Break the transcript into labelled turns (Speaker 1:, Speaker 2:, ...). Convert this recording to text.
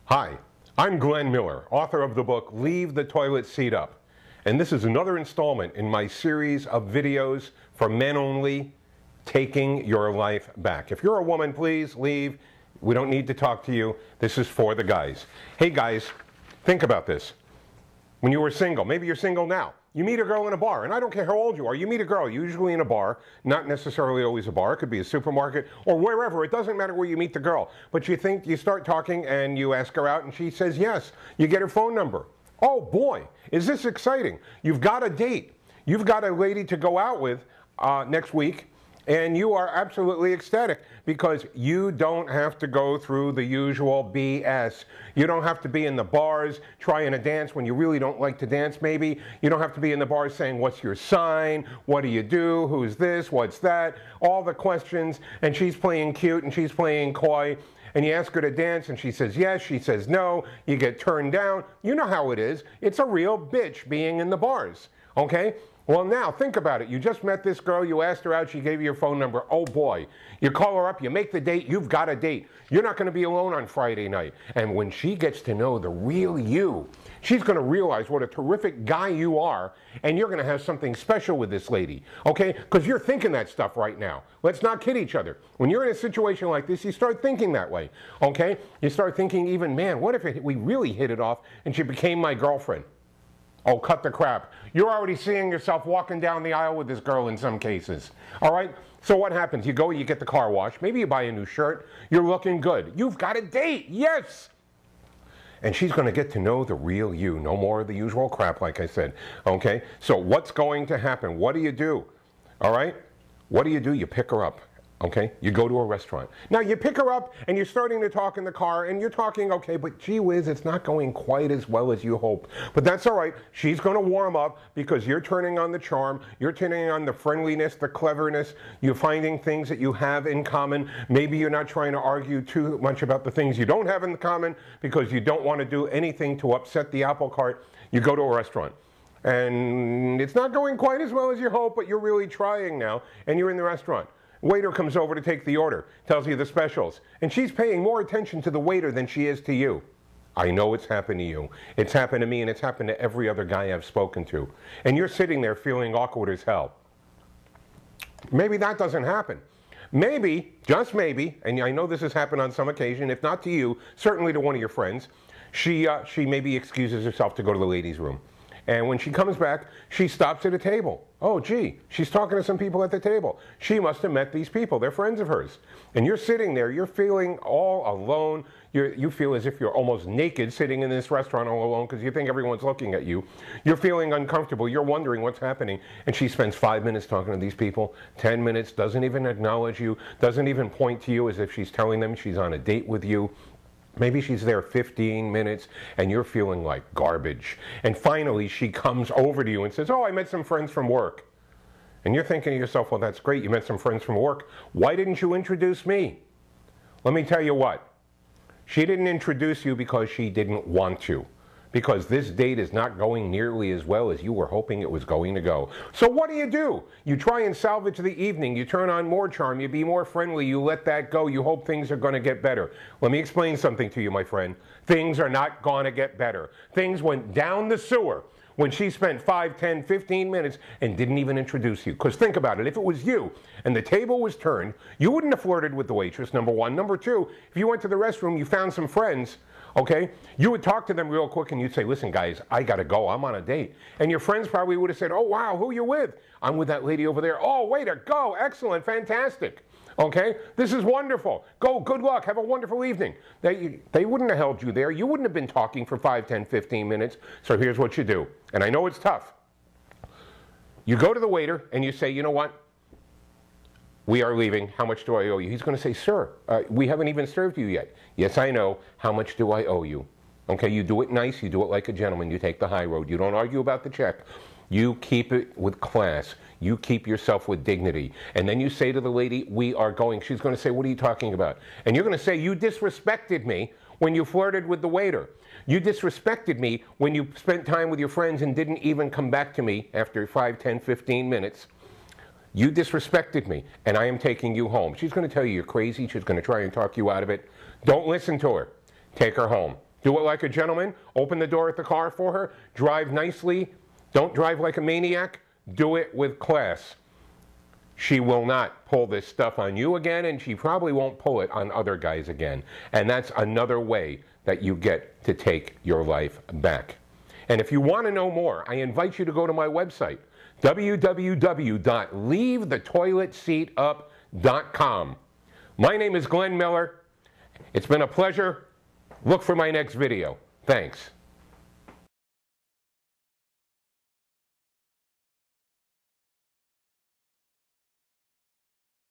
Speaker 1: Hi, I'm Glenn Miller, author of the book Leave the Toilet Seat Up. And this is another installment in my series of videos for men only, Taking Your Life Back. If you're a woman, please leave. We don't need to talk to you. This is for the guys. Hey guys, think about this. When you were single, maybe you're single now. You meet a girl in a bar, and I don't care how old you are, you meet a girl, usually in a bar, not necessarily always a bar, it could be a supermarket or wherever, it doesn't matter where you meet the girl. But you start talking and you ask her out and she says yes. You get her phone number. Oh boy, is this exciting. You've got a date. You've got a lady to go out with next week, and you are absolutely ecstatic because you don't have to go through the usual BS. You don't have to be in the bars trying to dance when you really don't like to dance maybe. You don't have to be in the bars saying, what's your sign? What do you do? Who's this? What's that? All the questions, and she's playing cute and she's playing coy. And you ask her to dance and she says yes, she says no, you get turned down. You know how it is. It's a real bitch being in the bars, okay? Well, now, think about it. You just met this girl, you asked her out, she gave you your phone number. Oh boy. You call her up, you make the date, you've got a date. You're not going to be alone on Friday night. And when she gets to know the real you, she's going to realize what a terrific guy you are, and you're going to have something special with this lady, okay? Because you're thinking that stuff right now. Let's not kid each other. When you're in a situation like this, you start thinking that way, okay? You start thinking even, man, what if we really hit it off and she became my girlfriend? Oh, cut the crap. You're already seeing yourself walking down the aisle with this girl in some cases. All right? So what happens? You go, you get the car washed. Maybe you buy a new shirt. You're looking good. You've got a date. Yes! And she's going to get to know the real you. No more of the usual crap, like I said. Okay? So what's going to happen? What do you do? All right? What do? You pick her up. Okay? You go to a restaurant. Now, you pick her up, and you're starting to talk in the car, and you're talking, okay, but gee whiz, it's not going quite as well as you hoped. But that's all right. She's going to warm up because you're turning on the charm. You're turning on the friendliness, the cleverness. You're finding things that you have in common. Maybe you're not trying to argue too much about the things you don't have in common because you don't want to do anything to upset the apple cart. You go to a restaurant. And it's not going quite as well as you hope, but you're really trying now, and you're in the restaurant. Waiter comes over to take the order, tells you the specials, and she's paying more attention to the waiter than she is to you. I know it's happened to you. It's happened to me, and it's happened to every other guy I've spoken to. And you're sitting there feeling awkward as hell. Maybe that doesn't happen. Maybe, just maybe, and I know this has happened on some occasion, if not to you, certainly to one of your friends, she maybe excuses herself to go to the ladies' room. And when she comes back, she stops at a table. Oh, gee, she's talking to some people at the table. She must have met these people. They're friends of hers. And you're sitting there. You're feeling all alone. You feel as if you're almost naked sitting in this restaurant all alone because you think everyone's looking at you. You're feeling uncomfortable. You're wondering what's happening. And she spends 5 minutes talking to these people, 10 minutes, doesn't even acknowledge you, doesn't even point to you as if she's telling them she's on a date with you. Maybe she's there 15 minutes and you're feeling like garbage. And finally she comes over to you and says, oh, I met some friends from work. And you're thinking to yourself, well, that's great. You met some friends from work. Why didn't you introduce me? Let me tell you what. She didn't introduce you because she didn't want to. Because this date is not going nearly as well as you were hoping it was going to go. So what do? You try and salvage the evening. You turn on more charm. You be more friendly. You let that go. You hope things are going to get better. Let me explain something to you, my friend. Things are not going to get better. Things went down the sewer when she spent 5, 10, 15 minutes and didn't even introduce you. Because think about it. If it was you and the table was turned, you wouldn't have flirted with the waitress, number one. Number two, if you went to the restroom, you found some friends, okay, you would talk to them real quick and you'd say, listen guys, I gotta go, I'm on a date. And your friends probably would have said, oh wow, who you with? I'm with that lady over there. Oh, way to go, excellent, fantastic. Okay, this is wonderful. Go, good luck, have a wonderful evening. They wouldn't have held you there. You wouldn't have been talking for 5, 10, 15 minutes. So here's what you do. And I know it's tough. You go to the waiter and you say, you know what? We are leaving. How much do I owe you? He's going to say, sir, we haven't even served you yet. Yes, I know. How much do I owe you? Okay, you do it nice. You do it like a gentleman. You take the high road. You don't argue about the check. You keep it with class. You keep yourself with dignity. And then you say to the lady, we are going. She's going to say, what are you talking about? And you're going to say, you disrespected me when you flirted with the waiter. You disrespected me when you spent time with your friends and didn't even come back to me after 5, 10, 15 minutes. You disrespected me, and I am taking you home. She's going to tell you you're crazy. She's going to try and talk you out of it. Don't listen to her. Take her home. Do it like a gentleman. Open the door at the car for her. Drive nicely. Don't drive like a maniac. Do it with class. She will not pull this stuff on you again, and she probably won't pull it on other guys again. And that's another way that you get to take your life back. And if you want to know more, I invite you to go to my website, www.leavethetoiletseatup.com. My name is Glenn Miller. It's been a pleasure. Look for my next video. Thanks.